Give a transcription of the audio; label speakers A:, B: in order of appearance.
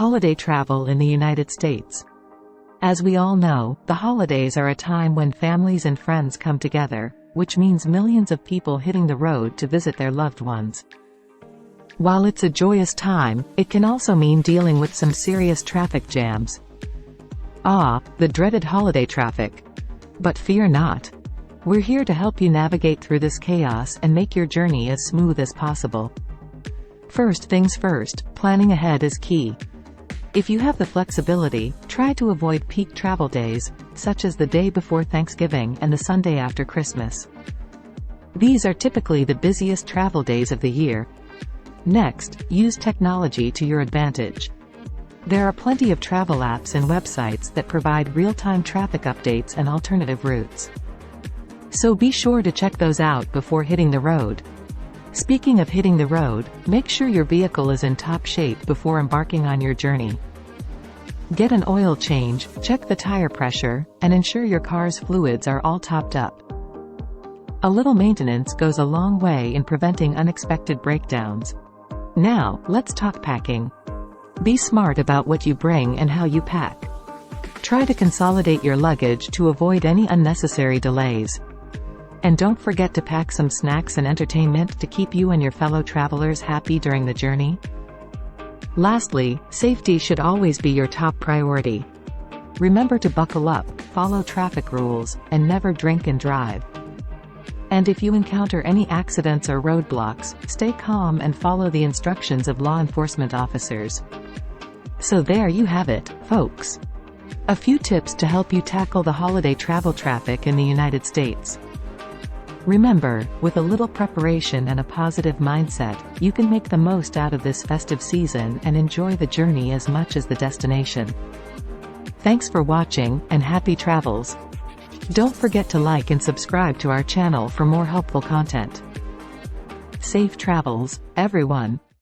A: Holiday travel in the United States. As we all know, the holidays are a time when families and friends come together, which means millions of people hitting the road to visit their loved ones. While it's a joyous time, it can also mean dealing with some serious traffic jams. The dreaded holiday traffic. But fear not. We're here to help you navigate through this chaos and make your journey as smooth as possible. First things first, planning ahead is key. If you have the flexibility, try to avoid peak travel days, such as the day before Thanksgiving and the Sunday after Christmas. These are typically the busiest travel days of the year. Next, use technology to your advantage. There are plenty of travel apps and websites that provide real-time traffic updates and alternative routes. So be sure to check those out before hitting the road. Speaking of hitting the road, make sure your vehicle is in top shape before embarking on your journey. Get an oil change, check the tire pressure, and ensure your car's fluids are all topped up. A little maintenance goes a long way in preventing unexpected breakdowns. Now, let's talk packing. Be smart about what you bring and how you pack. Try to consolidate your luggage to avoid any unnecessary delays. And don't forget to pack some snacks and entertainment to keep you and your fellow travelers happy during the journey. Lastly, safety should always be your top priority. Remember to buckle up, follow traffic rules, and never drink and drive. And if you encounter any accidents or roadblocks, stay calm and follow the instructions of law enforcement officers. So there you have it, folks. A few tips to help you tackle the holiday travel traffic in the United States. Remember, with a little preparation and a positive mindset, you can make the most out of this festive season and enjoy the journey as much as the destination. Thanks for watching, and happy travels! Don't forget to like and subscribe to our channel for more helpful content. Safe travels, everyone!